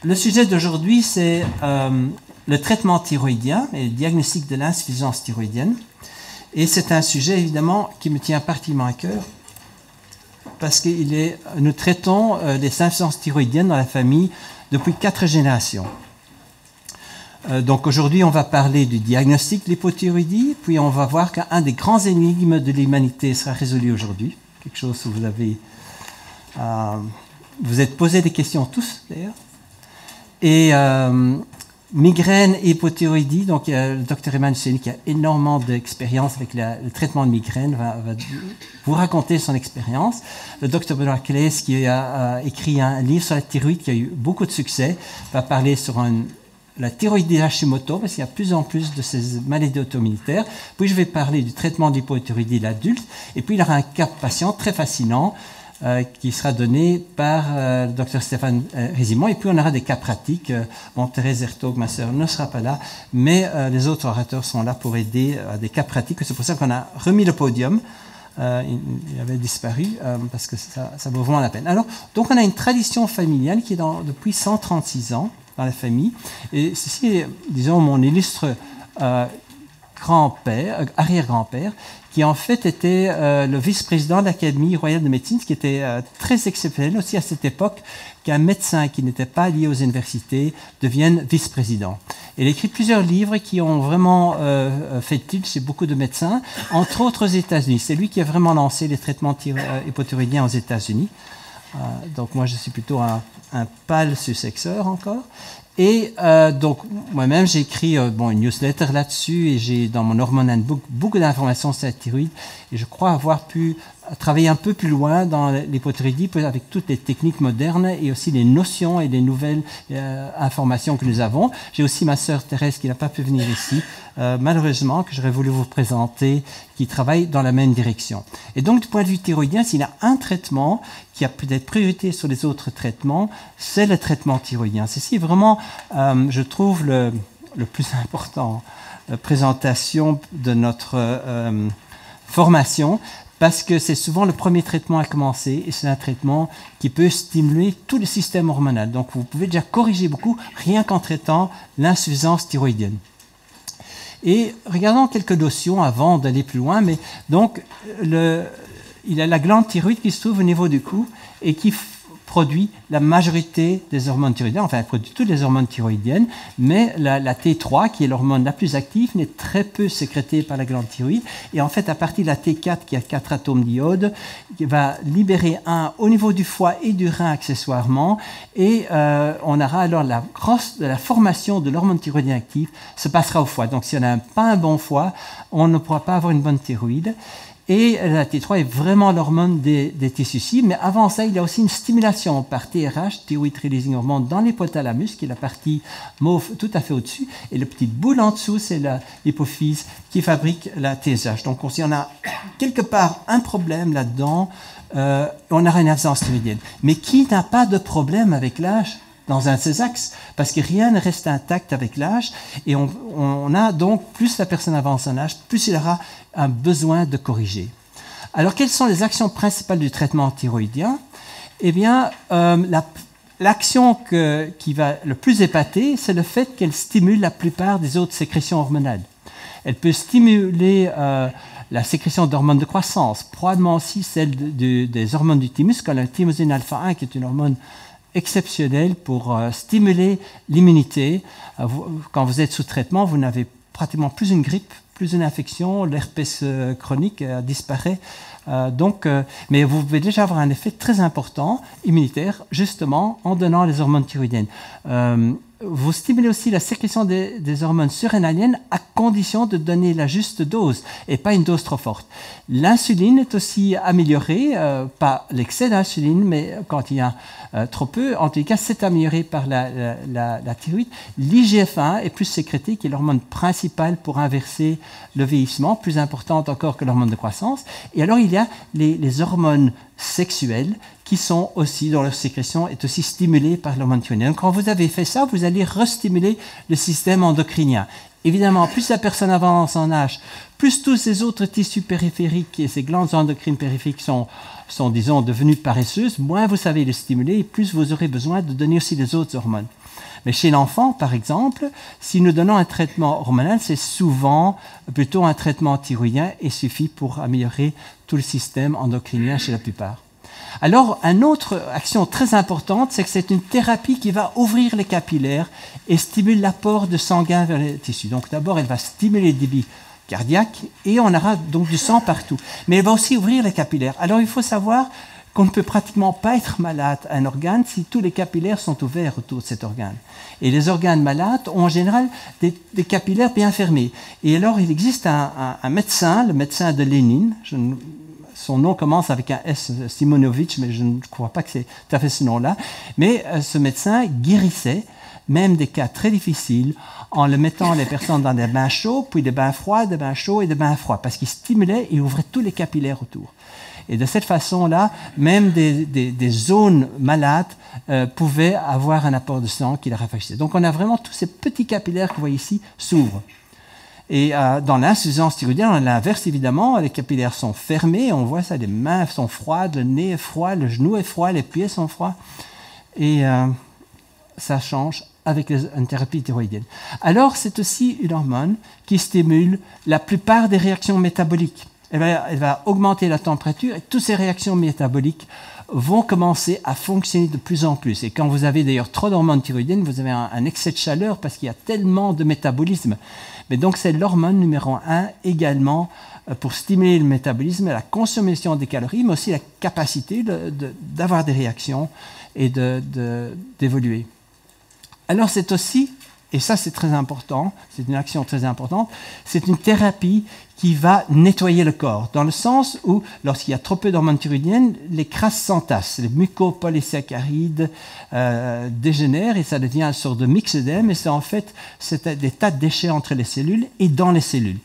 Le sujet d'aujourd'hui, c'est le traitement thyroïdien et le diagnostic de l'insuffisance thyroïdienne. Et c'est un sujet, évidemment, qui me tient particulièrement à cœur parce que nous traitons les insuffisances thyroïdiennes dans la famille depuis 4 générations. Donc aujourd'hui, on va parler du diagnostic de l'hypothyroïdie, puis on va voir qu'un des grands énigmes de l'humanité sera résolu aujourd'hui. Quelque chose où vous êtes posé des questions tous, d'ailleurs. Et migraine et hypothyroïdie, donc le docteur Emmanuel Chény, qui a énormément d'expérience avec le traitement de migraine, va vous raconter son expérience. Le docteur Benoît Claes, qui a écrit un livre sur la thyroïde qui a eu beaucoup de succès, va parler sur la thyroïde Hashimoto, parce qu'il y a de plus en plus de ces maladies auto-immunitaires. Puis je vais parler du traitement de l'hypothyroïdie de l'adulte. Et puis il y aura un cas patient très fascinant qui sera donné par le docteur Stéphane Résimond. Et puis on aura des cas pratiques. Thérèse Hertog, ma sœur, ne sera pas là, mais les autres orateurs sont là pour aider à des cas pratiques. C'est pour ça qu'on a remis le podium. Il avait disparu parce que ça vaut vraiment la peine. Alors, donc on a une tradition familiale qui est depuis 136 ans dans la famille. Et ceci est, disons, mon illustre arrière-grand-père, qui en fait était le vice-président de l'Académie royale de médecine, ce qui était très exceptionnel aussi à cette époque qu'un médecin qui n'était pas lié aux universités devienne vice-président. Il a écrit plusieurs livres qui ont vraiment fait tilt chez beaucoup de médecins, entre autres aux États-Unis. C'est lui qui a vraiment lancé les traitements hypothyroïdiens aux États-Unis. Donc moi je suis plutôt un pâle successeur encore. Et donc moi-même j'ai écrit une newsletter là-dessus et j'ai dans mon Hormone Handbook beaucoup d'informations sur la thyroïde et je crois avoir pu travailler un peu plus loin dans l'hypothyroïdie avec toutes les techniques modernes et aussi les notions et les nouvelles informations que nous avons. J'ai aussi ma sœur Thérèse qui n'a pas pu venir ici, malheureusement, que j'aurais voulu vous présenter, qui travaille dans la même direction. Et donc du point de vue thyroïdien, s'il y a un traitement qui a peut-être priorité sur les autres traitements, c'est le traitement thyroïdien. Ceci est vraiment, je trouve, le plus important présentation de notre formation, parce que c'est souvent le premier traitement à commencer et c'est un traitement qui peut stimuler tout le système hormonal. Donc vous pouvez déjà corriger beaucoup rien qu'en traitant l'insuffisance thyroïdienne. Et regardons quelques notions avant d'aller plus loin. Mais donc, il y a la glande thyroïde qui se trouve au niveau du cou et qui produit la majorité des hormones thyroïdiennes, enfin elle produit toutes les hormones thyroïdiennes, mais la T3, qui est l'hormone la plus active, n'est très peu sécrétée par la glande thyroïde. Et en fait, à partir de la T4, qui a 4 atomes d'iode, qui va libérer un au niveau du foie et du rein accessoirement, et on aura alors la formation de l'hormone thyroïdienne active se passera au foie. Donc si on n'a pas un bon foie, on ne pourra pas avoir une bonne thyroïde. Et la T3 est vraiment l'hormone des tissus cibles. Mais avant ça, il y a aussi une stimulation par TRH, Thyroid Releasing Hormone, dans l'hypothalamus, qui est la partie mauve tout à fait au-dessus. Et le petit boule en dessous, c'est l'hypophyse qui fabrique la TSH. Donc, si on a quelque part un problème là-dedans, on aura une absence thyroïdienne. Mais qui n'a pas de problème avec l'âge dans un de ces axes, parce que rien ne reste intact avec l'âge, et on a donc, plus la personne avance en âge, plus il aura un besoin de corriger. Alors, quelles sont les actions principales du traitement thyroïdien? Eh bien, l'action qui va le plus épater, c'est le fait qu'elle stimule la plupart des autres sécrétions hormonales. Elle peut stimuler la sécrétion d'hormones de croissance, probablement aussi celle des hormones du thymus, comme la thymosinine alpha 1, qui est une hormone exceptionnelle pour stimuler l'immunité. Quand vous êtes sous traitement, vous n'avez pratiquement plus une grippe, plus une infection, l'herpès chronique disparaît. Mais vous pouvez déjà avoir un effet très important immunitaire, justement, en donnant les hormones thyroïdiennes. Vous stimulez aussi la sécrétion des hormones surrénaliennes à condition de donner la juste dose et pas une dose trop forte. L'insuline est aussi améliorée, pas l'excès d'insuline, mais quand il y a trop peu, en tout cas, c'est amélioré par la thyroïde. L'IGF-1 est plus sécrété, qui est l'hormone principale pour inverser le vieillissement, plus importante encore que l'hormone de croissance. Et alors, il y a les hormones sexuelles qui sont aussi, dont leur sécrétion est aussi stimulée par l'hormone thyroïdienne. Donc, quand vous avez fait ça, vous allez restimuler le système endocrinien. Évidemment, plus la personne avance en âge, plus tous ces autres tissus périphériques et ces glandes endocrines périphériques sont disons, devenues paresseuses, moins vous savez les stimuler et plus vous aurez besoin de donner aussi les autres hormones. Mais chez l'enfant, par exemple, si nous donnons un traitement hormonal, c'est souvent plutôt un traitement thyroïdien et suffit pour améliorer tout le système endocrinien chez la plupart. Alors, une autre action très importante, c'est que c'est une thérapie qui va ouvrir les capillaires et stimuler l'apport de sanguin vers les tissus. Donc d'abord, elle va stimuler le débit cardiaque et on aura donc du sang partout. Mais elle va aussi ouvrir les capillaires. Alors il faut savoir qu'on ne peut pratiquement pas être malade à un organe si tous les capillaires sont ouverts autour de cet organe. Et les organes malades ont en général des capillaires bien fermés. Et alors il existe un médecin, le médecin de Lénine, son nom commence avec un S, Simonovitch, mais je ne crois pas que c'est tout à fait ce nom-là. Mais ce médecin guérissait même des cas très difficiles en le mettant les personnes dans des bains chauds, puis des bains froids, des bains chauds et des bains froids, parce qu'il stimulait et ouvrait tous les capillaires autour. Et de cette façon-là, même des zones malades pouvaient avoir un apport de sang qui les rafraîchissait. Donc on a vraiment tous ces petits capillaires que vous voyez ici s'ouvrent. Et dans l'insuffisance thyroïdienne, on a l'inverse évidemment, les capillaires sont fermés, on voit ça, les mains sont froides, le nez est froid, le genou est froid, les pieds sont froids. Et ça change avec une thérapie thyroïdienne. Alors c'est aussi une hormone qui stimule la plupart des réactions métaboliques. Elle va augmenter la température et toutes ces réactions métaboliques vont commencer à fonctionner de plus en plus. Et quand vous avez d'ailleurs trop d'hormones thyroïdiennes, vous avez un excès de chaleur parce qu'il y a tellement de métabolisme. Mais donc c'est l'hormone numéro 1 également pour stimuler le métabolisme, la consommation des calories, mais aussi la capacité d'avoir des réactions et d'évoluer. Alors c'est aussi, et ça c'est très important, c'est une action très importante, c'est une thérapie qui va nettoyer le corps, dans le sens où, lorsqu'il y a trop peu d'hormones thyroïdiennes, les crasses s'entassent, les mucopolysaccharides dégénèrent et ça devient une sorte de myxœdème, et c'est en fait des tas de déchets entre les cellules et dans les cellules.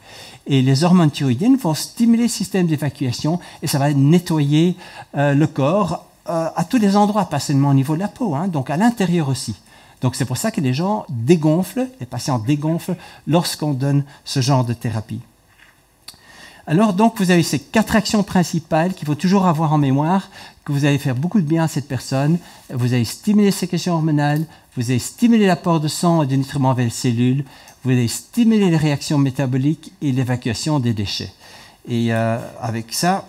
Et les hormones thyroïdiennes vont stimuler le système d'évacuation et ça va nettoyer le corps à tous les endroits, pas seulement au niveau de la peau, hein, donc à l'intérieur aussi. Donc c'est pour ça que les gens dégonflent, les patients dégonflent lorsqu'on donne ce genre de thérapie. Alors donc vous avez ces 4 actions principales qu'il faut toujours avoir en mémoire, que vous allez faire beaucoup de bien à cette personne. Vous allez stimuler les sécrétions hormonales, vous allez stimuler l'apport de sang et de nutriments vers les cellules, vous allez stimuler les réactions métaboliques et l'évacuation des déchets. Et avec ça,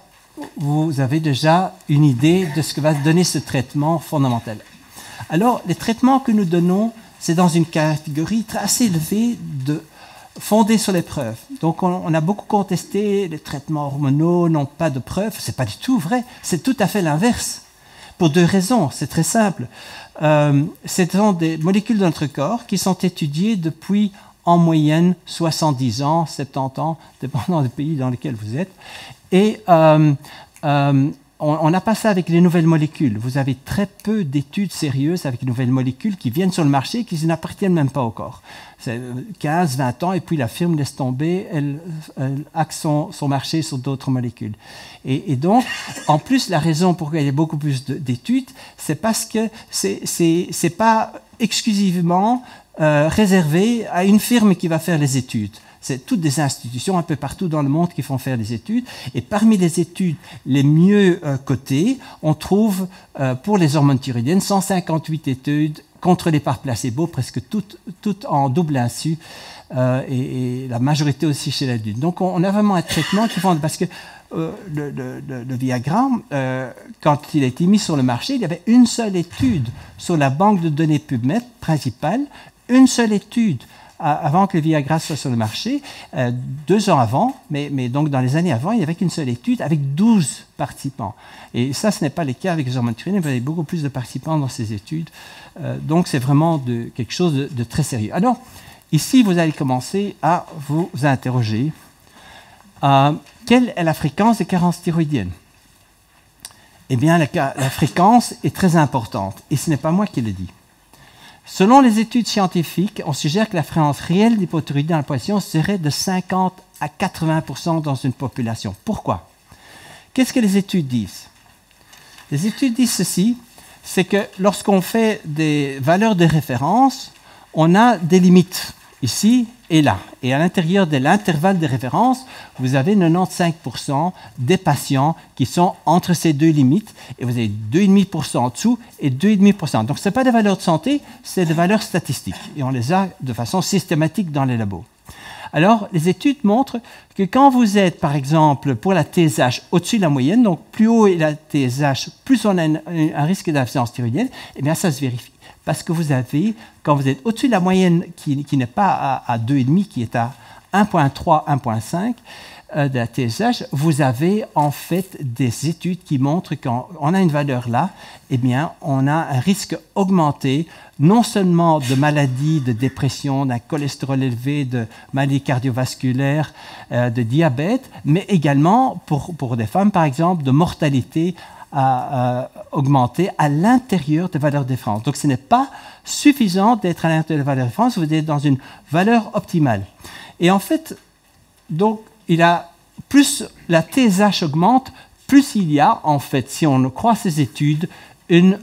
vous avez déjà une idée de ce que va donner ce traitement fondamental. Alors, les traitements que nous donnons, c'est dans une catégorie assez élevée fondée sur les preuves. Donc, on a beaucoup contesté les traitements hormonaux n'ont pas de preuves. Ce n'est pas du tout vrai. C'est tout à fait l'inverse. Pour 2 raisons. C'est très simple. Ce sont des molécules de notre corps qui sont étudiées depuis, en moyenne, 70 ans, 70 ans, dépendant du pays dans lequel vous êtes. Et on n'a pas ça avec les nouvelles molécules. Vous avez très peu d'études sérieuses avec les nouvelles molécules qui viennent sur le marché et qui n'appartiennent même pas au corps. C'est 15, 20 ans et puis la firme laisse tomber, elle axe son marché sur d'autres molécules. Et donc, en plus, la raison pour laquelle il y a beaucoup plus d'études, c'est parce que c'est pas exclusivement réservé à une firme qui va faire les études. C'est toutes des institutions un peu partout dans le monde qui font faire des études. Et parmi les études les mieux cotées, on trouve pour les hormones thyroïdiennes 158 études contre les par placebo, presque toutes en double insu, et la majorité aussi chez l'adulte. Donc on a vraiment un traitement qui font... Parce que le Viagra, quand il a été mis sur le marché, il y avait une seule étude sur la banque de données PubMed principale, une seule étude avant que le Viagra soit sur le marché, 2 ans avant, mais donc dans les années avant, il n'y avait qu'une seule étude avec 12 participants. Et ça, ce n'est pas le cas avec les hormones thyroïdiennes, vous avez beaucoup plus de participants dans ces études. Donc c'est vraiment quelque chose de très sérieux. Alors, ici, vous allez commencer à vous interroger. Quelle est la fréquence des carences thyroïdiennes? Eh bien, la fréquence est très importante, et ce n'est pas moi qui le dis. Selon les études scientifiques, on suggère que la fréquence réelle d'hypothyroïdie dans la population serait de 50 à 80% dans une population. Pourquoi? Qu'est-ce que les études disent? Les études disent ceci, c'est que lorsqu'on fait des valeurs de référence, on a des limites ici est là. Et à l'intérieur de l'intervalle de référence, vous avez 95% des patients qui sont entre ces deux limites, et vous avez 2,5% en dessous et 2,5%. Donc ce n'est pas des valeurs de santé, c'est des valeurs statistiques, et on les a de façon systématique dans les labos. Alors, les études montrent que quand vous êtes, par exemple, pour la TSH au-dessus de la moyenne, donc plus haut est la TSH, plus on a un risque d'insuffisance thyroïdienne, eh bien ça se vérifie. Parce que vous avez, quand vous êtes au-dessus de la moyenne qui n'est pas à 2,5, qui est à 1,3, 1,5 de la TSH, vous avez en fait des études qui montrent que quand on a une valeur là, eh bien on a un risque augmenté non seulement de maladies, de dépression, d'un cholestérol élevé, de maladies cardiovasculaires, de diabète, mais également pour des femmes par exemple, de mortalité augmenter à l'intérieur des valeurs de référence. Donc ce n'est pas suffisant d'être à l'intérieur des valeurs de référence, vous êtes dans une valeur optimale. Et en fait, donc, plus la TSH augmente, plus il y a, en fait, si on croit ces études, une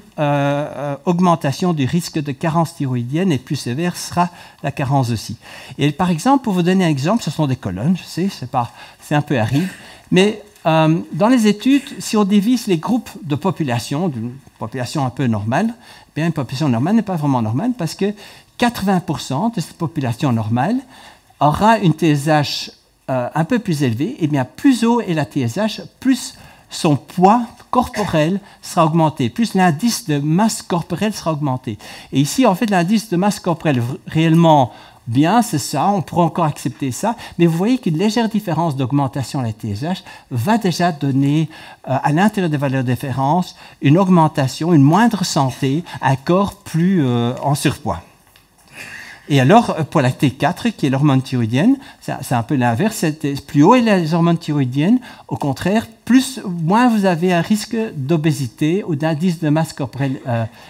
augmentation du risque de carence thyroïdienne, et plus sévère sera la carence aussi. Et par exemple, pour vous donner un exemple, ce sont des colonnes, je sais, c'est un peu aride, mais dans les études, si on divise les groupes de population, d'une population un peu normale, eh bien, une population normale n'est pas vraiment normale parce que 80% de cette population normale aura une TSH un peu plus élevée. Et bien, plus haut est la TSH, plus son poids corporel sera augmenté, plus l'indice de masse corporelle sera augmenté. Et ici, en fait, l'indice de masse corporelle réellement bien, c'est ça, on pourrait encore accepter ça, mais vous voyez qu'une légère différence d'augmentation de la TSH va déjà donner, à l'intérieur des valeurs de référence, une augmentation, une moindre santé, un corps plus en surpoids. Et alors, pour la T4, qui est l'hormone thyroïdienne, c'est un peu l'inverse, plus haut est les hormones thyroïdiennes, au contraire, moins vous avez un risque d'obésité ou d'indice de masse corporelle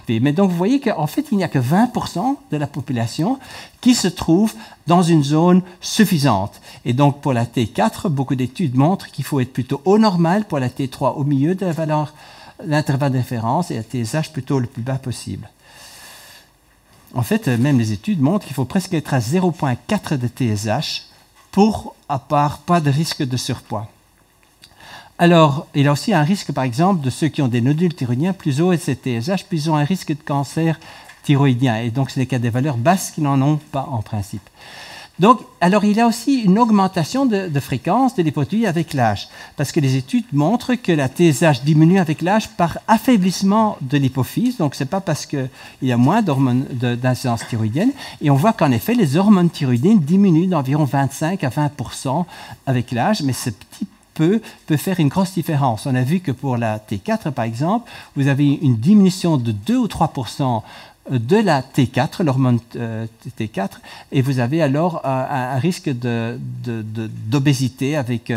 élevé. Mais donc, vous voyez qu'en fait, il n'y a que 20% de la population qui se trouve dans une zone suffisante. Et donc, pour la T4, beaucoup d'études montrent qu'il faut être plutôt au normal, pour la T3 au milieu de la valeur, l'intervalle de référence, et la TSH plutôt le plus bas possible. En fait, même les études montrent qu'il faut presque être à 0,4 de TSH pour avoir pas de risque de surpoids. Alors, il y a aussi un risque, par exemple, de ceux qui ont des nodules thyroïdiens, plus haut est cette TSH, plus ils ont un risque de cancer thyroïdien. Et donc, c'est les cas des valeurs basses qui n'en ont pas en principe. Donc, alors, il y a aussi une augmentation de fréquence de l'hypothyroïdie avec l'âge, parce que les études montrent que la TSH diminue avec l'âge par affaiblissement de l'hypophyse, donc ce n'est pas parce qu'il y a moins d'incidence thyroïdienne, et on voit qu'en effet, les hormones thyroïdiennes diminuent d'environ 25 à 20% avec l'âge, mais ce petit peut faire une grosse différence. On a vu que pour la T4, par exemple, vous avez une diminution de 2 ou 3% de la T4, l'hormone T4, et vous avez alors un risque d'obésité avec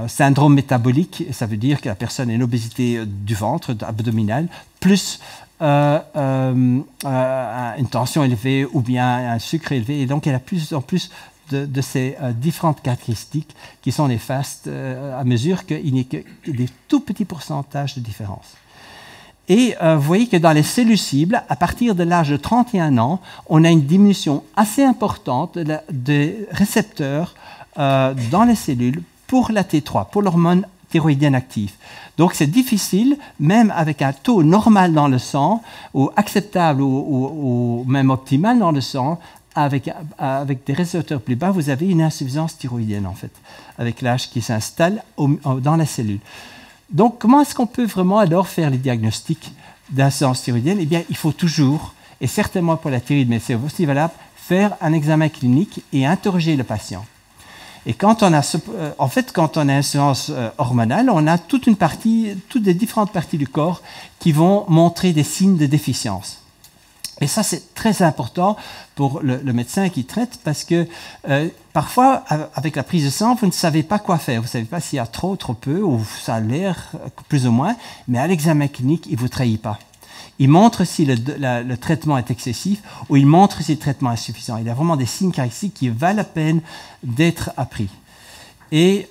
syndrome métabolique, ça veut dire que la personne a une obésité du ventre, abdominale, plus une tension élevée ou bien un sucre élevé, et donc elle a plus en plus de ces différentes caractéristiques qui sont néfastes à mesure qu'il n'y a que des tout petits pourcentages de différence. Et vous voyez que dans les cellules cibles, à partir de l'âge de 31 ans, on a une diminution assez importante des récepteurs dans les cellules pour la T3, pour l'hormone thyroïdienne active. Donc c'est difficile, même avec un taux normal dans le sang, ou acceptable ou même optimal dans le sang, avec des récepteurs plus bas, vous avez une insuffisance thyroïdienne en fait, avec l'âge qui s'installe dans la cellule. Donc, comment est-ce qu'on peut vraiment alors faire les diagnostics d'insuffisance thyroïdienne? Eh bien, il faut toujours, et certainement pour la thyroïde, mais c'est aussi valable, faire un examen clinique et interroger le patient. Et quand on a, en fait, quand on a une insuffisance hormonale, on a toutes les différentes parties du corps qui vont montrer des signes de déficience. Et ça, c'est très important pour le médecin qui traite parce que parfois, avec la prise de sang, vous ne savez pas quoi faire. Vous ne savez pas s'il y a trop peu, ou ça a l'air plus ou moins, mais à l'examen clinique, il ne vous trahit pas. Il montre si le traitement est excessif ou il montre si le traitement est insuffisant. Il y a vraiment des signes caractéristiques qui valent la peine d'être appris. Et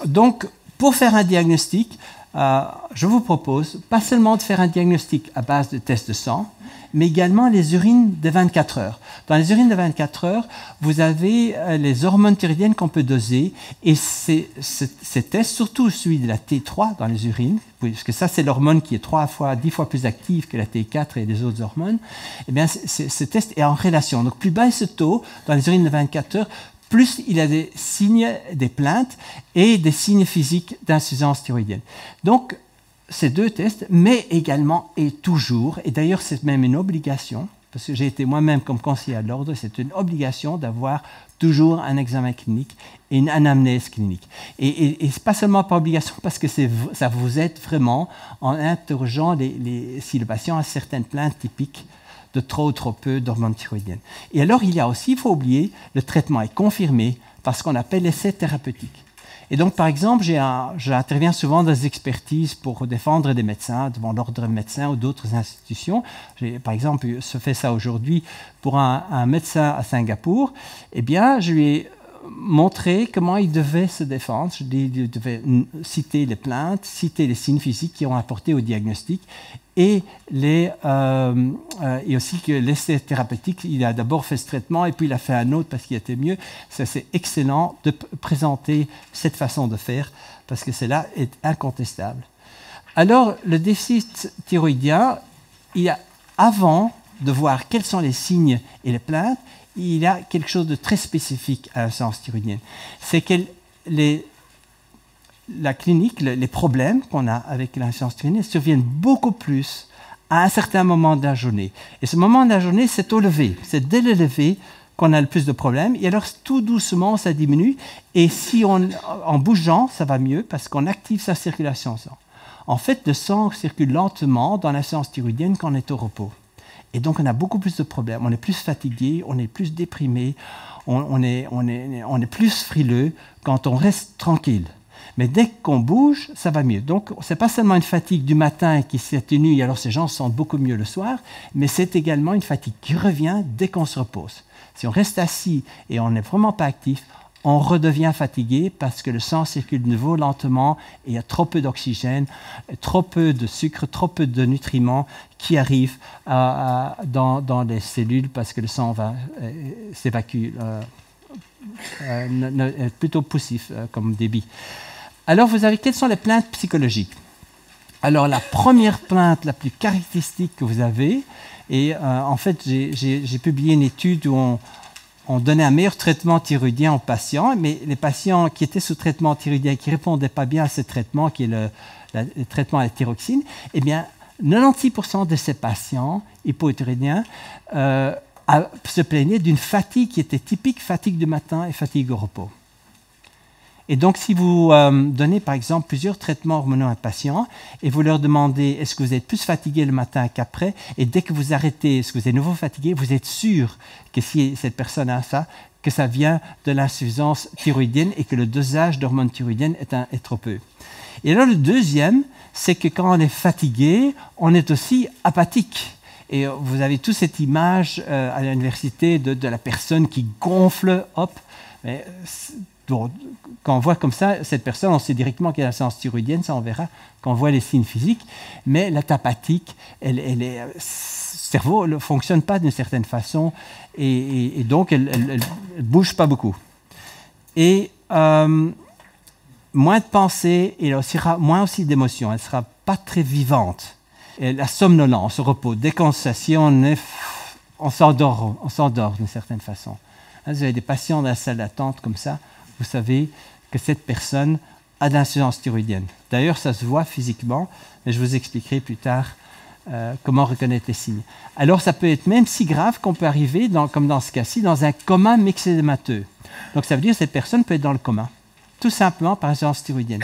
donc, pour faire un diagnostic, je vous propose pas seulement de faire un diagnostic à base de tests de sang, mais également les urines de 24 heures. Dans les urines de 24 heures, vous avez les hormones thyroïdiennes qu'on peut doser, et ces tests, surtout celui de la T3 dans les urines, parce que ça c'est l'hormone qui est 10 fois plus active que la T4 et les autres hormones, eh bien ce test est en relation. Donc plus bas est ce taux dans les urines de 24 heures, plus il y a des signes, des plaintes et des signes physiques d'insuffisance thyroïdienne. Donc, ces deux tests, mais également et toujours, et d'ailleurs c'est même une obligation, parce que j'ai été moi-même comme conseiller à l'ordre, c'est une obligation d'avoir toujours un examen clinique et une anamnèse clinique. Et ce n'est pas seulement par obligation, parce que ça vous aide vraiment en interrogeant si le patient a certaines plaintes typiques de trop ou trop peu d'hormones thyroïdiennes. Et alors, il y a aussi, il faut oublier, le traitement est confirmé par ce qu'on appelle l'essai thérapeutique. Et donc, par exemple, j'interviens souvent dans des expertises pour défendre des médecins devant l'ordre des médecins ou d'autres institutions. Par exemple, je fais ça aujourd'hui pour un médecin à Singapour. Eh bien, je lui ai montré comment il devait se défendre. Il devait citer les plaintes, citer les signes physiques qui ont apporté au diagnostic et aussi que l'essai thérapeutique, il a d'abord fait ce traitement et puis il a fait un autre parce qu'il était mieux. C'est excellent de présenter cette façon de faire parce que cela est incontestable. Alors, le déficit thyroïdien, avant de voir quels sont les signes et les plaintes, il y a quelque chose de très spécifique à l'insuffisance thyroïdienne. C'est que la clinique, les problèmes qu'on a avec l'insuffisance thyroïdienne surviennent beaucoup plus à un certain moment de la journée. Et ce moment de la journée, c'est au lever. C'est dès le lever qu'on a le plus de problèmes. Et alors, tout doucement, ça diminue. Et si en bougeant, ça va mieux parce qu'on active sa circulation sang. En fait, le sang circule lentement dans l'insuffisance thyroïdienne quand on est au repos. Et donc, on a beaucoup plus de problèmes. On est plus fatigué, on est plus déprimé, on est plus frileux quand on reste tranquille. Mais dès qu'on bouge, ça va mieux. Donc, ce n'est pas seulement une fatigue du matin qui s'atténue, et alors ces gens se sentent beaucoup mieux le soir, mais c'est également une fatigue qui revient dès qu'on se repose. Si on reste assis et on n'est vraiment pas actif, on redevient fatigué parce que le sang circule de nouveau lentement et il y a trop peu d'oxygène, trop peu de sucre, trop peu de nutriments qui arrivent dans les cellules parce que le sang s'évacue, plutôt poussif comme débit. Alors, quelles sont les plaintes psychologiques? Alors, la première plainte la plus caractéristique que vous avez, et en fait, j'ai publié une étude où on donnait un meilleur traitement thyroïdien aux patients, mais les patients qui étaient sous traitement thyroïdien, qui ne répondaient pas bien à ce traitement, qui est le traitement à la thyroxine, eh bien, 96% de ces patients hypothyroïdiens se plaignaient d'une fatigue qui était typique, fatigue du matin et fatigue au repos. Et donc, si vous donnez, par exemple, plusieurs traitements hormonaux à un patient et vous leur demandez est-ce que vous êtes plus fatigué le matin qu'après, et dès que vous arrêtez, est-ce que vous êtes nouveau fatigué, vous êtes sûr que si cette personne a ça, que ça vient de l'insuffisance thyroïdienne et que le dosage d'hormones thyroïdiennes est trop peu. Et alors, le deuxième, c'est que quand on est fatigué, on est aussi apathique. Et vous avez toute cette image à l'université de la personne qui gonfle, hop, mais quand on voit comme ça, cette personne, on sait directement qu'elle a l'insuffisance thyroïdienne, ça on verra quand on voit les signes physiques, mais la apathique, le cerveau ne fonctionne pas d'une certaine façon et donc elle ne bouge pas beaucoup. Et moins de pensée et moins aussi d'émotions, elle ne sera pas très vivante. Et la somnolence, le repos, dès qu'on s'assied, on s'endort d'une certaine façon. Vous avez des patients dans la salle d'attente comme ça, vous savez que cette personne a de l'insuffisance thyroïdienne. D'ailleurs, ça se voit physiquement, mais je vous expliquerai plus tard comment reconnaître les signes. Alors, ça peut être même si grave qu'on peut arriver, comme dans ce cas-ci, dans un coma myxédémateux. Donc, ça veut dire que cette personne peut être dans le coma, tout simplement par insuffisance thyroïdienne.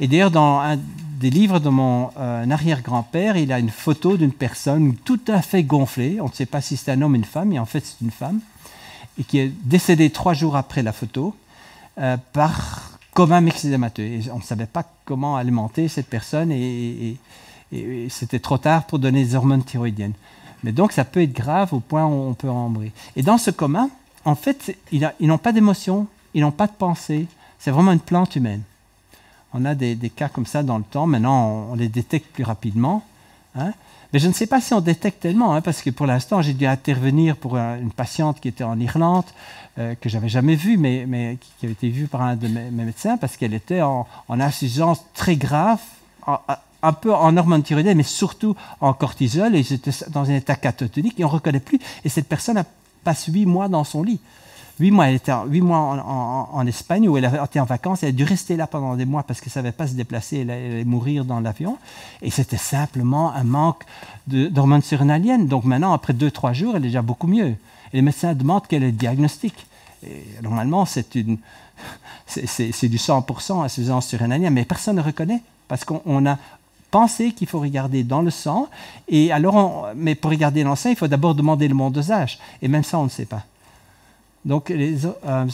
Et d'ailleurs, dans un des livres de mon arrière-grand-père, il a une photo d'une personne tout à fait gonflée. On ne sait pas si c'est un homme ou une femme, mais en fait, c'est une femme, et qui est décédée 3 jours après la photo par coma myxédémateux. Et on ne savait pas comment alimenter cette personne et c'était trop tard pour donner des hormones thyroïdiennes. Mais donc, ça peut être grave au point où on peut en mourir. Et dans ce coma, en fait, ils n'ont pas d'émotion, ils n'ont pas de pensée. C'est vraiment une plante humaine. on a des cas comme ça dans le temps. Maintenant, on les détecte plus rapidement. Hein. Mais je ne sais pas si on détecte tellement, hein, parce que pour l'instant, j'ai dû intervenir pour une patiente qui était en Irlande, que j'avais jamais vue, mais qui avait été vue par un de mes médecins, parce qu'elle était en insuffisance très grave, un peu en hormones thyroïdiennes, mais surtout en cortisol, et ils étaient dans un état catatonique, et on ne reconnaît plus. Et cette personne passe 8 mois dans son lit. 8 mois, elle était 8 mois en Espagne, où elle était en vacances, elle a dû rester là pendant des mois parce qu'elle ne savait pas se déplacer, elle allait mourir dans l'avion. Et c'était simplement un manque d'hormones surrénaliennes. Donc maintenant, après 2-3 jours, elle est déjà beaucoup mieux. Et les médecins demandent quel est le diagnostic. Et normalement, c'est du 100% insuffisance surrénalienne, mais personne ne reconnaît parce qu'on a pensé qu'il faut regarder dans le sang. Et alors, mais pour regarder dans le sang, il faut d'abord demander le bon dosage. Et même ça, on ne sait pas. Donc, les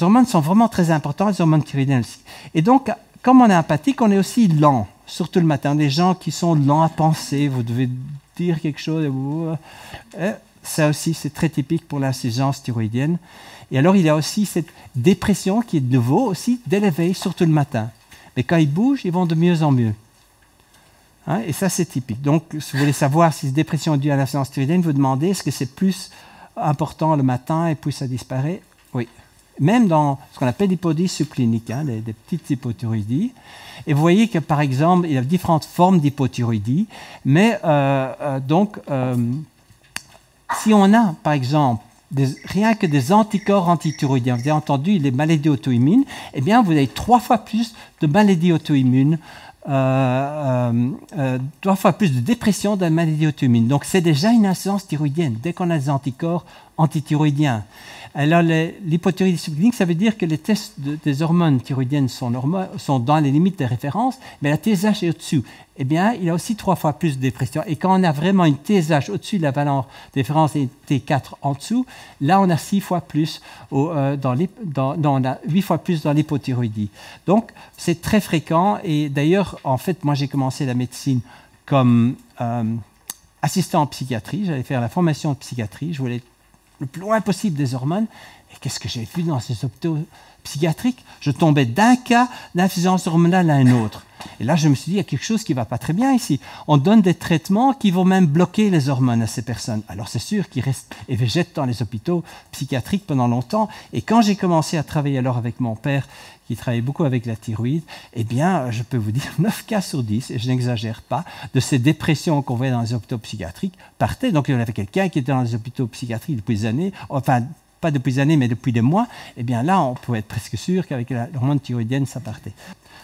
hormones sont vraiment très importantes, les hormones thyroïdiennes aussi. Et donc, comme on est empathique, on est aussi lent, surtout le matin. Des gens qui sont lents à penser, vous devez dire quelque chose. Ça aussi, c'est très typique pour l'insuffisance thyroïdienne. Et alors, il y a aussi cette dépression qui est de nouveau aussi dès l'éveil, surtout le matin. Mais quand ils bougent, ils vont de mieux en mieux. Hein? Et ça, c'est typique. Donc, si vous voulez savoir si cette dépression est due à l'insuffisance thyroïdienne, vous demandez est-ce que c'est plus important le matin et puis ça disparaît? Oui. Même dans ce qu'on appelle l'hypodie subclinique, hein, des petites hypothyroïdies. Et vous voyez que, par exemple, il y a différentes formes d'hypothyroïdie. Mais si on a, par exemple, rien que des anticorps antithyroïdiens, vous avez entendu les maladies auto-immunes, eh bien, vous avez 3 fois plus de maladies auto-immunes, 3 fois plus de dépression de maladies auto-immunes. Donc, c'est déjà une insuffisance thyroïdienne, dès qu'on a des anticorps antithyroïdiens. Alors, l'hypothyroïdie subclinique, ça veut dire que les tests des hormones thyroïdiennes sont dans les limites des références, mais la TSH est au-dessus. Eh bien, il y a aussi 3 fois plus de dépression. Et quand on a vraiment une TSH au-dessus de la valeur de référence et T4 en dessous, là, on a 6 fois plus, on a 8 fois plus dans l'hypothyroïdie. Donc, c'est très fréquent. Et d'ailleurs, en fait, moi, j'ai commencé la médecine comme assistant en psychiatrie. J'allais faire la formation de psychiatrie. Je voulais le plus loin possible des hormones. Et qu'est-ce que j'ai vu dans ces hôpitaux psychiatriques? Je tombais d'un cas d'insuffisance hormonale à un autre. Et là, je me suis dit, il y a quelque chose qui ne va pas très bien ici. On donne des traitements qui vont même bloquer les hormones à ces personnes. Alors, c'est sûr qu'ils restent et végètent dans les hôpitaux psychiatriques pendant longtemps. Et quand j'ai commencé à travailler alors avec mon père, qui travaillait beaucoup avec la thyroïde, eh bien, je peux vous dire, 9 cas sur 10, et je n'exagère pas, de ces dépressions qu'on voyait dans les hôpitaux psychiatriques partaient. Donc, il y en avait quelqu'un qui était dans les hôpitaux psychiatriques depuis des années, enfin, pas depuis des années, mais depuis des mois. Eh bien, là, on pouvait être presque sûr qu'avec l'hormone thyroïdienne, ça partait.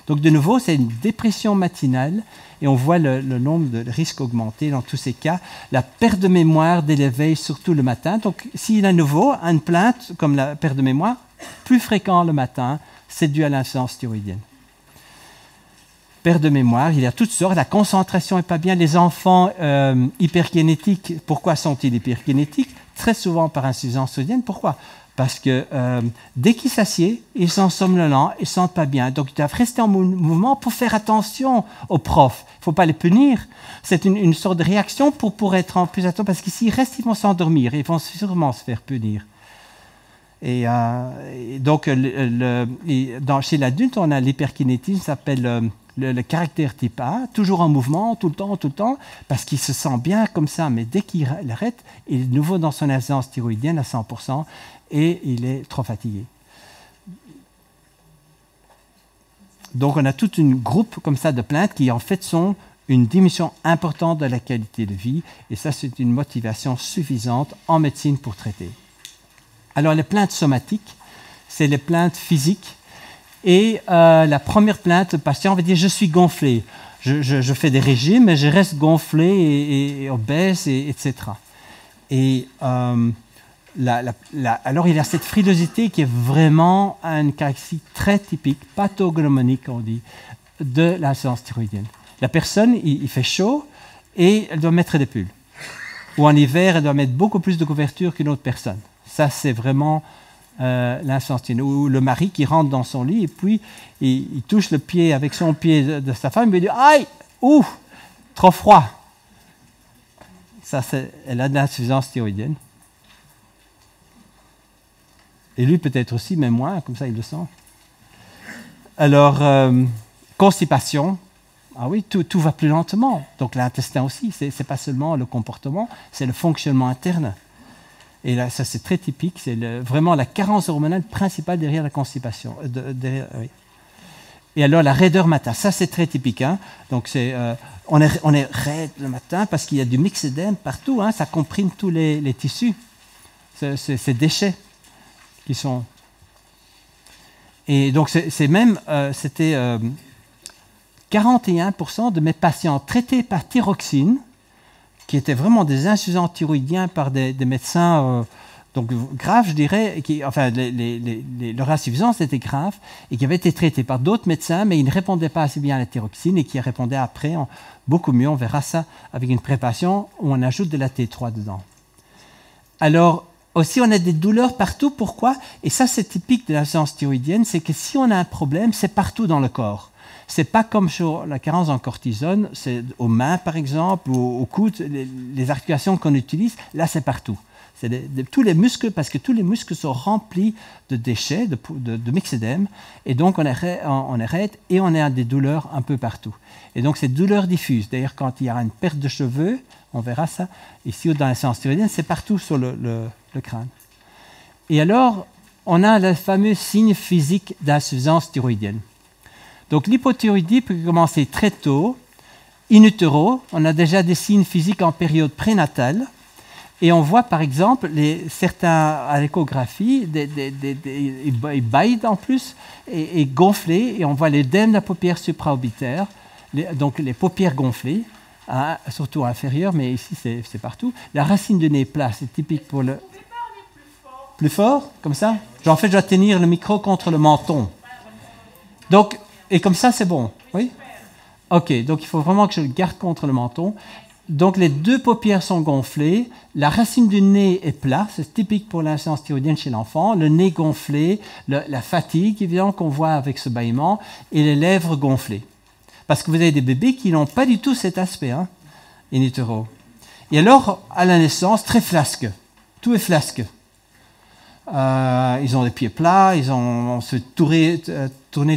Donc, de nouveau, c'est une dépression matinale, et on voit le nombre de risques augmenter dans tous ces cas. La perte de mémoire dès l'éveil, surtout le matin. Donc, s'il y a à nouveau une plainte, comme la perte de mémoire, plus fréquent le matin, c'est dû à l'insuffisance thyroïdienne. Perte de mémoire, il y a toutes sortes. La concentration n'est pas bien. Les enfants hyperkinétiques, pourquoi sont-ils hyperkinétiques? Très souvent par insuffisance thyroïdienne. Pourquoi? Parce que dès qu'ils s'assiedent, ils sont somnolents, ils ne se sentent pas bien. Donc, ils doivent rester en mouvement pour faire attention aux profs. Il ne faut pas les punir. C'est une sorte de réaction pour être en plus attention. Parce que s'ils restent, ils vont s'endormir et ils vont sûrement se faire punir. Et donc, chez l'adulte, on a l'hyperkinétisme, ça s'appelle le caractère type A, toujours en mouvement, tout le temps, parce qu'il se sent bien comme ça, mais dès qu'il arrête, il est de nouveau dans son insuffisance thyroïdienne à 100% et il est trop fatigué. Donc, on a tout un groupe comme ça de plaintes qui, en fait, sont une diminution importante de la qualité de vie, et ça, c'est une motivation suffisante en médecine pour traiter. Alors, les plaintes somatiques, c'est les plaintes physiques. Et la première plainte, le patient va dire « je suis gonflé, je fais des régimes, mais je reste gonflé et obèse, etc. » Et alors, il y a cette frilosité qui est vraiment une caractéristique très typique, pathognomonique, on dit, de l'insuffisance thyroïdienne. La personne, il fait chaud et elle doit mettre des pulls. Ou en hiver, elle doit mettre beaucoup plus de couverture qu'une autre personne. Ça, c'est vraiment l'insuffisance thyroïdienne. Ou le mari qui rentre dans son lit et puis il touche le pied avec son pied de sa femme et il dit « Aïe, ouf, trop froid !» Ça, elle a de l'insuffisance thyroïdienne. Et lui peut-être aussi, mais moins, comme ça il le sent. Alors, Constipation. Ah oui, tout va plus lentement. Donc l'intestin aussi, ce n'est pas seulement le comportement, c'est le fonctionnement interne. Et là, ça c'est très typique, c'est vraiment la carence hormonale principale derrière la constipation. Oui. Et alors la raideur matin, ça c'est très typique. Hein. Donc on est raide le matin parce qu'il y a du myxédème partout, hein, ça comprime tous les tissus, ces déchets qui sont... Et donc c'était 41% de mes patients traités par thyroxine, qui étaient vraiment des insuffisants thyroïdiens par des médecins donc graves, je dirais, leur insuffisance était grave et qui avaient été traités par d'autres médecins, mais ils ne répondaient pas assez bien à la thyroxine et qui répondaient après beaucoup mieux. On verra ça avec une préparation où on ajoute de la T3 dedans. Alors, aussi, on a des douleurs partout. Pourquoi? Et ça, c'est typique de l'insuffisance thyroïdienne, c'est que si on a un problème, c'est partout dans le corps. Ce n'est pas comme sur la carence en cortisone, c'est aux mains par exemple, ou aux coudes, les articulations qu'on utilise, là c'est partout. C'est tous les muscles, parce que tous les muscles sont remplis de déchets, de myxédème, et donc on arrête et on a des douleurs un peu partout. Et donc ces douleurs diffuses, d'ailleurs quand il y a une perte de cheveux, on verra ça, ici dans l'insuffisance thyroïdienne, c'est partout sur le crâne. Et alors, on a le fameux signe physique d'insuffisance thyroïdienne. Donc l'hypothyroïdie peut commencer très tôt. In utero, on a déjà des signes physiques en période prénatale. Et on voit par exemple, certains à l'échographie, ils baillent en plus et gonflés. Et on voit l'édème de la paupière supraorbitaire, donc les paupières gonflées, hein, surtout inférieures, mais ici c'est partout. La racine du nez plat, c'est typique pour le... Plus fort, comme ça? En fait, je dois tenir le micro contre le menton. Donc... Et comme ça, c'est bon, oui? Ok, donc il faut vraiment que je le garde contre le menton. Donc les deux paupières sont gonflées, la racine du nez est plat, c'est typique pour l'insuffisance thyroïdienne chez l'enfant, le nez gonflé, la fatigue évidemment qu'on voit avec ce bâillement, et les lèvres gonflées. Parce que vous avez des bébés qui n'ont pas du tout cet aspect, hein, in utero. Et alors, à la naissance, très flasque, tout est flasque. Ils ont les pieds plats, on se tourner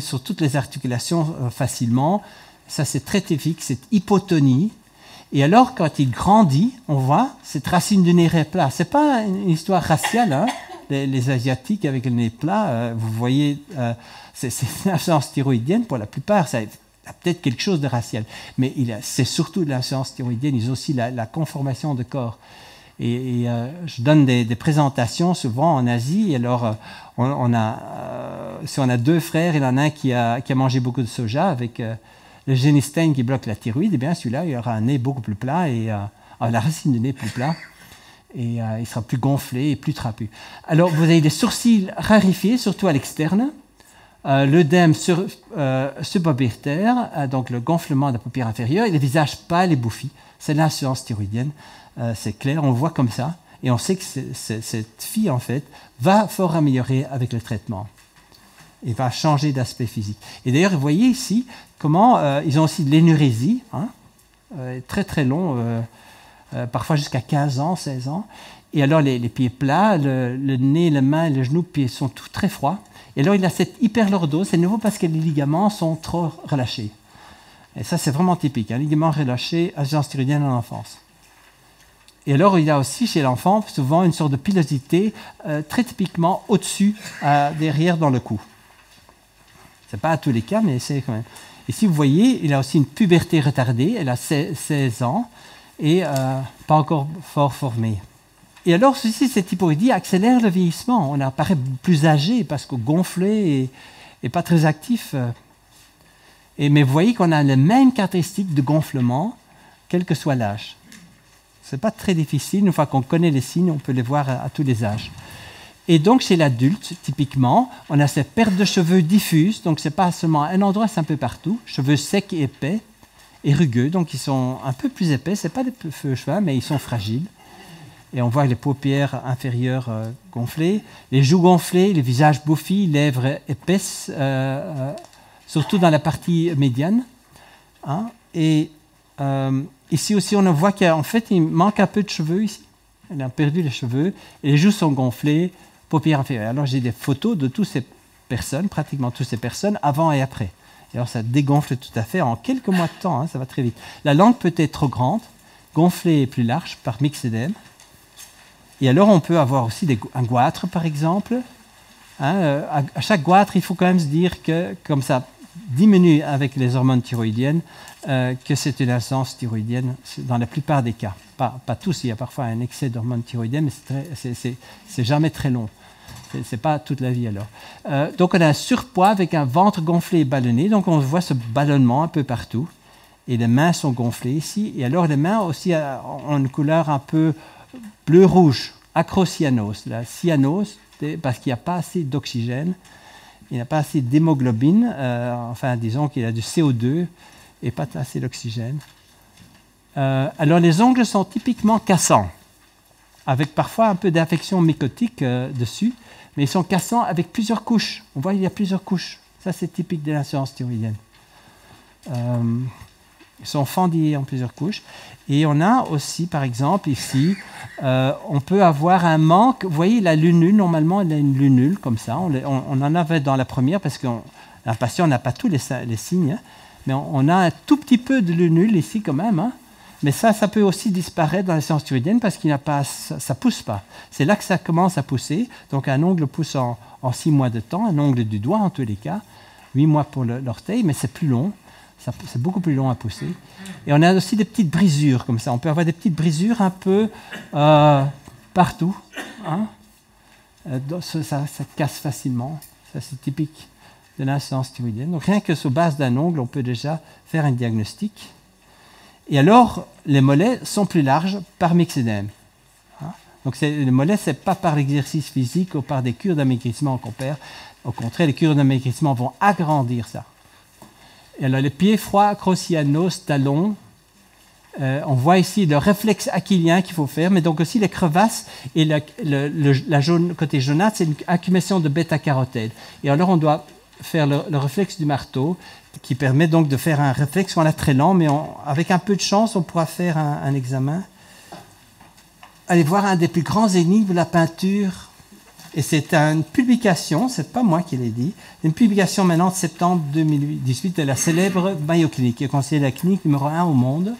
sur toutes les articulations facilement. Ça, c'est très typique, c'est hypotonie. Et alors, quand il grandit, on voit cette racine du nez plat. Ce n'est pas une histoire raciale, hein, les Asiatiques avec le nez plat. Vous voyez, c'est une insuffisance thyroïdienne pour la plupart. Ça a peut-être quelque chose de racial. Mais c'est surtout de l'insuffisance thyroïdienne. Ils ont aussi la conformation de corps. Et je donne des présentations souvent en Asie. Et alors, si on a deux frères, il y en a un qui a mangé beaucoup de soja avec le génistein qui bloque la thyroïde. Et bien celui-là, il aura un nez beaucoup plus plat et la racine du nez plus plat. Et il sera plus gonflé et plus trapu. Alors, vous avez des sourcils rarifiés, surtout à l'externe. L'œdème suborbitaire, donc le gonflement de la paupière inférieure, et le visage pâle et bouffi. C'est l'insuffisance thyroïdienne. C'est clair, on le voit comme ça, et on sait que cette fille, en fait, va fort améliorer avec le traitement, et va changer d'aspect physique. Et d'ailleurs, vous voyez ici comment ils ont aussi de l'énurésie, hein, très très long, parfois jusqu'à 15 ans, 16 ans, et alors les pieds plats, le nez, les mains, les genoux, pieds sont tout très froids, et alors il a cette hyperlordose, c'est nouveau parce que les ligaments sont trop relâchés. Et ça, c'est vraiment typique, un ligament relâché, insuffisance thyroïdienne en enfance. Et alors, il y a aussi chez l'enfant souvent une sorte de pilosité très typiquement au-dessus, derrière dans le cou. Ce n'est pas à tous les cas, mais c'est quand même. Ici, vous voyez, il a aussi une puberté retardée, elle a 16 ans et pas encore fort formée. Et alors, cette hypoïdie accélère le vieillissement. On apparaît plus âgé parce que gonflé et pas très actif. Mais vous voyez qu'on a les mêmes caractéristiques de gonflement, quel que soit l'âge. Ce n'est pas très difficile, une fois qu'on connaît les signes, on peut les voir à tous les âges. Et donc chez l'adulte, typiquement, on a cette perte de cheveux diffuse, donc ce n'est pas seulement un endroit, c'est un peu partout, cheveux secs et épais, et rugueux, donc ils sont un peu plus épais, ce n'est pas des cheveux, mais ils sont fragiles. Et on voit les paupières inférieures gonflées, les joues gonflées, le visage bouffi, lèvres épaisses, surtout dans la partie médiane. Hein, et ici aussi, on voit qu'en fait, il manque un peu de cheveux ici. Il a perdu les cheveux, et les joues sont gonflées, paupières inférieures. Alors j'ai des photos de toutes ces personnes, pratiquement toutes ces personnes, avant et après. Et alors ça dégonfle tout à fait en quelques mois de temps, hein, ça va très vite. La langue peut être trop grande, gonflée et plus large par myxédème. Et alors on peut avoir aussi un goitre par exemple. Hein, à chaque goitre, il faut quand même se dire que comme ça diminue avec les hormones thyroïdiennes, que c'est une insuffisance thyroïdienne dans la plupart des cas. Pas tous, il y a parfois un excès d'hormones thyroïdiennes, mais c'est jamais très long. C'est pas toute la vie alors. Donc on a un surpoids avec un ventre gonflé et ballonné, donc on voit ce ballonnement un peu partout. Et les mains sont gonflées ici. Et alors les mains aussi ont une couleur un peu bleu-rouge, acrocyanose. La cyanose, parce qu'il n'y a pas assez d'oxygène, il n'y a pas assez d'hémoglobine, enfin disons qu'il y a du CO2 et pas assez d'oxygène. Alors les ongles sont typiquement cassants, avec parfois un peu d'infection mycotique dessus, mais ils sont cassants avec plusieurs couches. On voit qu'il y a plusieurs couches. Ça c'est typique de l'insuffisance thyroïdienne. Ils sont fendillés en plusieurs couches. Et on a aussi, par exemple, ici, on peut avoir un manque. Vous voyez, la lunule, normalement, elle a une lunule comme ça. On en avait dans la première parce que un patient n'a pas tous les signes. Hein, mais on a un tout petit peu de lunule ici quand même. Hein, mais ça peut aussi disparaître dans l'insuffisance thyroïdienne parce qu'il n'a pas, ça ne pousse pas. C'est là que ça commence à pousser. Donc un ongle pousse en 6 mois de temps, un ongle du doigt en tous les cas, 8 mois pour l'orteil, mais c'est plus long. C'est beaucoup plus long à pousser. Et on a aussi des petites brisures comme ça. On peut avoir des petites brisures un peu partout. Hein. Ça casse facilement. Ça, c'est typique de l'insuffisance thyroïdienne. Donc rien que sur base d'un ongle, on peut déjà faire un diagnostic. Et alors, les mollets sont plus larges par myxédème. Hein. Donc les mollets, ce n'est pas par l'exercice physique ou par des cures d'amaigrissement qu'on perd. Au contraire, les cures d'amaigrissement vont agrandir ça. Et alors, les pieds froids, acrocyanose, talons, on voit ici le réflexe achillien qu'il faut faire, mais donc aussi les crevasses et côté jaunâtre, c'est une accumulation de bêta-carotène. Et alors, on doit faire le réflexe du marteau, qui permet donc de faire un réflexe qu'on a très lent, mais avec un peu de chance, on pourra faire un examen. Allez voir un des plus grands énigmes de la peinture. Et c'est une publication, ce n'est pas moi qui l'ai dit, une publication maintenant de septembre 2018 de la célèbre Mayo Clinic, qui est considérée la clinique numéro 1 au monde,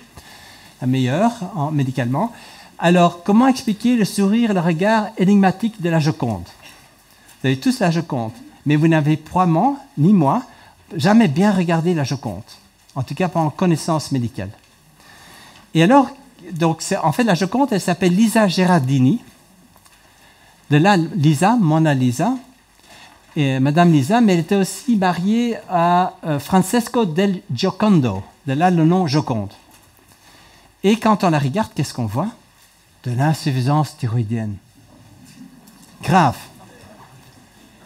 la meilleure médicalement. Alors, comment expliquer le sourire, le regard énigmatique de la Joconde? Vous avez tous la Joconde, mais vous n'avez probablement, ni moi, jamais bien regardé la Joconde, en tout cas pas en connaissance médicale. Et alors, donc, en fait, la Joconde, elle s'appelle Lisa Gherardini. De là, Lisa, Mona Lisa, et Madame Lisa, mais elle était aussi mariée à Francesco del Giocondo, de là le nom Joconde. Et quand on la regarde, qu'est-ce qu'on voit? De l'insuffisance thyroïdienne. Grave.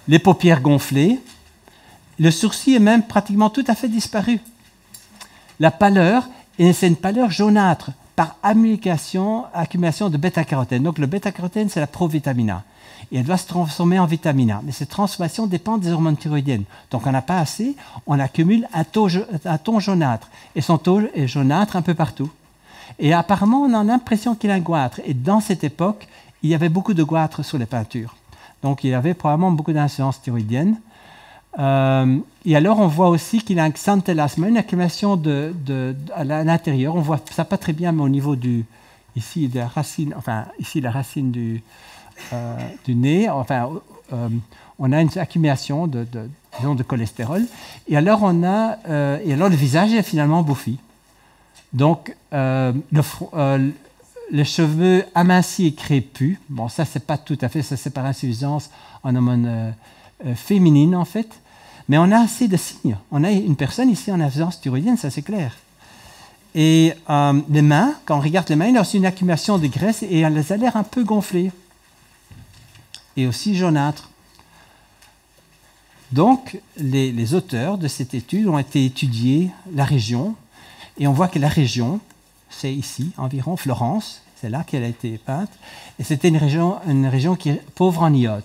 Les paupières gonflées, le sourcil est même pratiquement tout à fait disparu. La pâleur, et c'est une pâleur jaunâtre par accumulation de bêta-carotène. Donc le bêta-carotène, c'est la provitamine A. Et elle doit se transformer en vitamine A. Mais cette transformation dépend des hormones thyroïdiennes. Donc on n'a pas assez, on accumule un ton jaunâtre. Et son ton est jaunâtre un peu partout. Et apparemment, on a l'impression qu'il y a un goitre. Et dans cette époque, il y avait beaucoup de goitres sur les peintures. Donc il y avait probablement beaucoup d'insuffisance thyroïdienne. Et alors, on voit aussi qu'il a un xanthelasme, une accumulation à l'intérieur. On voit ça pas très bien, mais au niveau ici, de la racine, enfin, ici, la racine du nez, enfin, on a une accumulation de cholestérol. Et alors, le visage est finalement bouffi. Donc, les cheveux amincis et crépus, bon, ça, c'est pas tout à fait, ça, c'est par insuffisance en hormones féminines, en fait. Mais on a assez de signes. On a une personne ici en insuffisance thyroïdienne, ça, c'est clair. Et les mains, quand on regarde les mains, il y a aussi une accumulation de graisse et elles ont l'air un peu gonflées. Et aussi jaunâtres. Donc, les auteurs de cette étude ont été étudier la région. Et on voit que la région, c'est ici, environ Florence, c'est là qu'elle a été peinte. Et c'était une région qui est pauvre en iode.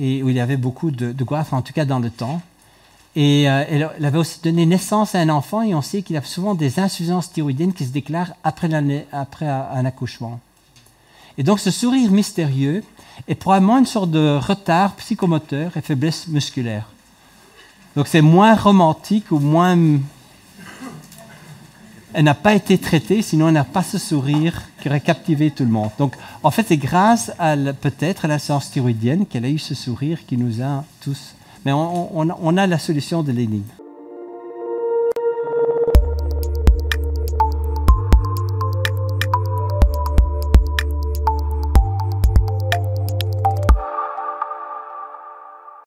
Et où il y avait beaucoup de goitres, en tout cas dans le temps. Et elle avait aussi donné naissance à un enfant, et on sait qu'il y a souvent des insuffisances thyroïdiennes qui se déclarent après un accouchement. Et donc ce sourire mystérieux est probablement une sorte de retard psychomoteur et faiblesse musculaire. Donc c'est moins romantique ou moins... Elle n'a pas été traitée, sinon elle n'a pas ce sourire qui aurait captivé tout le monde. Donc en fait, c'est grâce peut-être à la séance thyroïdienne qu'elle a eu ce sourire qui nous a tous... Mais on a la solution de l'énigme.